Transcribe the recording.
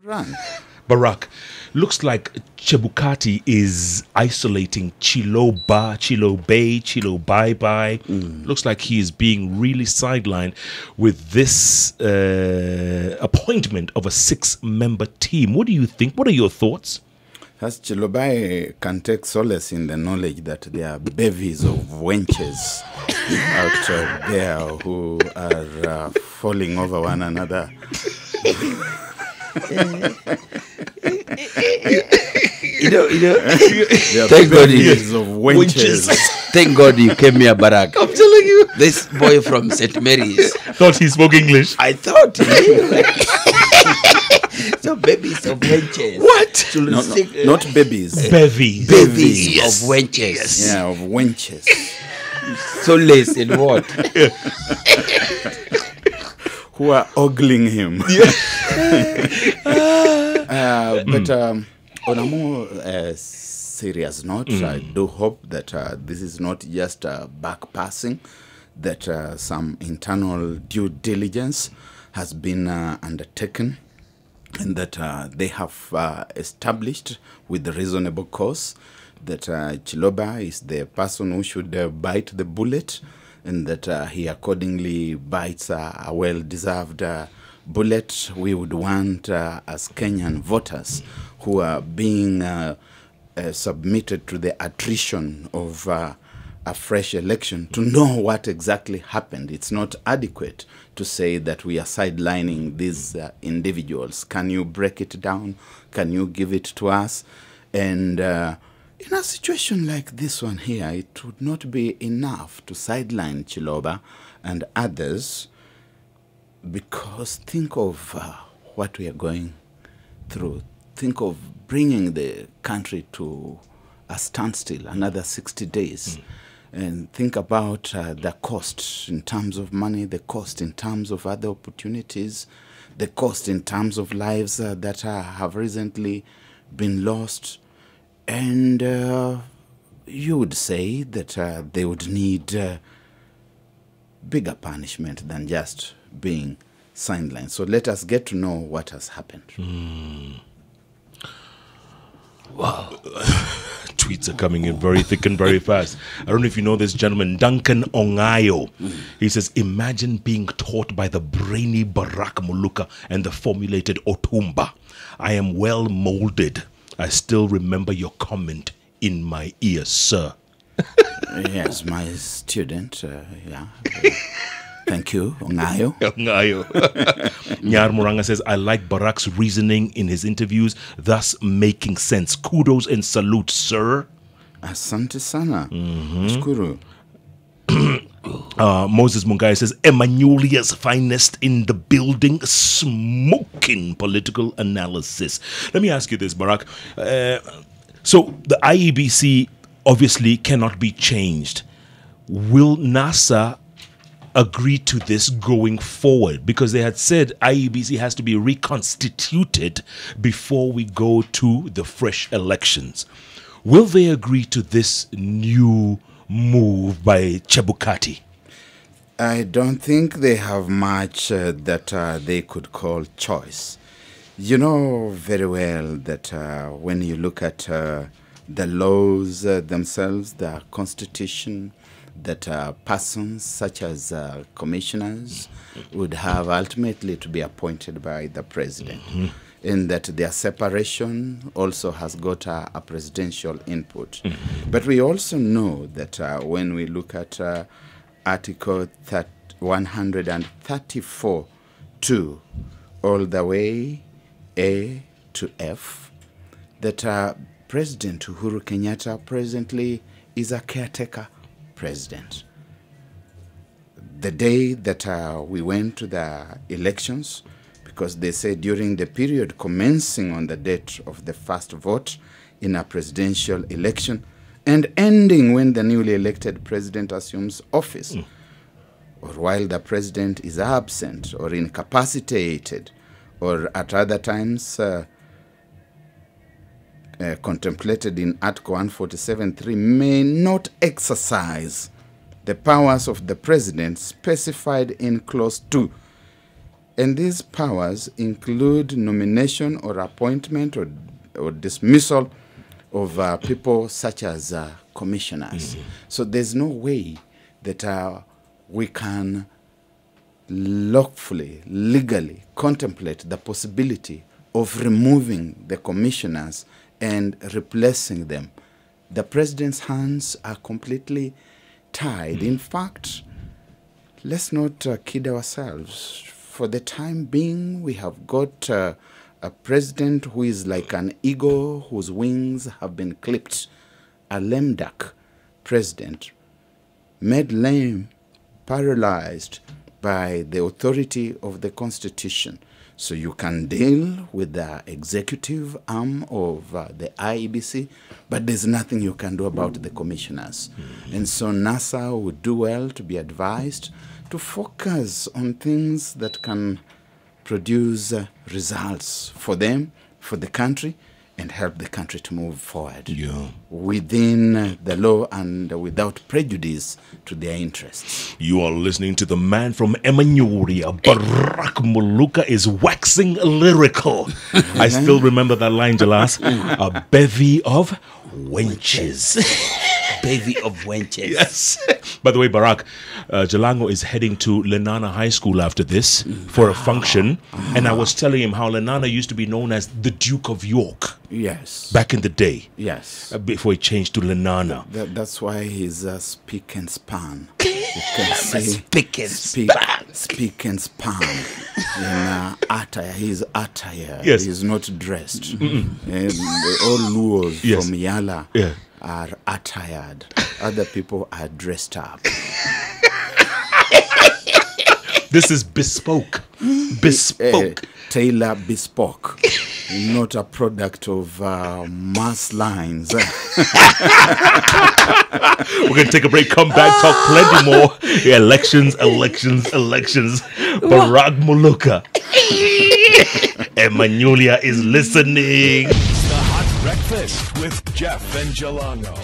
run. Barack, looks like Chebukati is isolating Chiloba, Chilobai. Looks like he is being really sidelined with this appointment of a 6-member team. What do you think? What are your thoughts? As Chiloba can take solace in the knowledge that there are bevies of wenches out there who are falling over one another. Thank God thank God you came here, Barack. I'm telling you. This boy from St. Mary's. Thought he spoke English. I thought he knew. So babies of wenches. What? Not babies. Bevies. Bevies Yes. of wenches. Yes. Yeah, of wenches. So less in what? Who are ogling him. But on a more serious note, I do hope that this is not just backpassing, that some internal due diligence has been undertaken, and that they have established with the reasonable cause that Chiloba is the person who should bite the bullet, and that he accordingly bites a well-deserved bullet. We would want, as Kenyan voters who are being submitted to the attrition of a fresh election, to know what exactly happened. It's not adequate to say that we are sidelining these individuals. Can you break it down? Can you give it to us? And in a situation like this one here, it would not be enough to sideline Chiloba and others, because think of what we are going through. Think of bringing the country to a standstill, another 60 days. And think about the cost in terms of money, the cost in terms of other opportunities, the cost in terms of lives that have recently been lost. And you would say that they would need bigger punishment than just being sidelined. So let us get to know what has happened. Wow. Tweets are coming in very thick and very fast. I don't know if you know this gentleman, Duncan Ongayo. He says, imagine being taught by the brainy Barack Muluka and the formulated Otumba. I am well molded. I still remember your comment in my ear, sir. Yes, my student. Yeah. Thank you, Ongayo. Ongayo. Nyar Muranga says, I like Barack's reasoning in his interviews, thus making sense. Kudos and salute, sir. Asante sana. Shukuru. Moses Mungai says, Emmanuelia's finest in the building, smoking political analysis. Let me ask you this, Barack. So the IEBC obviously cannot be changed. Will NASA agree to this going forward? Because they had said IEBC has to be reconstituted before we go to the fresh elections. Will they agree to this new move by Chebukati? I don't think they have much that they could call choice. You know very well that when you look at the laws themselves, the constitution, that persons such as commissioners would have ultimately to be appointed by the president, and that their separation also has got a presidential input. But we also know that when we look at Article 134(2) all the way A to F, that President Uhuru Kenyatta presently is a caretaker president. The day that we went to the elections, because they said during the period commencing on the date of the first vote in a presidential election and ending when the newly elected president assumes office, or while the president is absent or incapacitated, or at other times contemplated in Article 147.3, may not exercise the powers of the president specified in Clause 2. And these powers include nomination or appointment or dismissal of people such as commissioners. So there's no way that we can lawfully, legally contemplate the possibility of removing the commissioners and replacing them. The president's hands are completely tied. In fact, let's not kid ourselves. For the time being, we have got a president who is like an eagle whose wings have been clipped, a lame duck president, made lame, paralyzed by the authority of the Constitution. So you can deal with the executive arm of the IEBC, but there's nothing you can do about the commissioners. And so NASA would do well to be advised to focus on things that can produce results for them, for the country, and help the country to move forward within the law and without prejudice to their interests. You are listening to the man from Emmanuria. Barack Muluka is waxing lyrical. I still remember that line, Jalas. A bevy of wenches. Bevy of wenches. Yes. By the way, Barack, Jalango is heading to Lenana High School after this for a function. And I was telling him how Lenana used to be known as the Duke of York. Yes. Back in the day. Yes. Before he changed to Lenana. That's why he's speak and span. You can say Speak and span. Speak and span. In attire, he's attire. Yes. He's not dressed. And all Luos from Yala are attired. Other people are dressed up. This is bespoke. Bespoke. Tailor bespoke. Not a product of mass lines. We're going to take a break, come back, talk plenty more. Elections. Barack Muluka. Emmanulia is listening. The Hot Breakfast with Jeff and Jalango.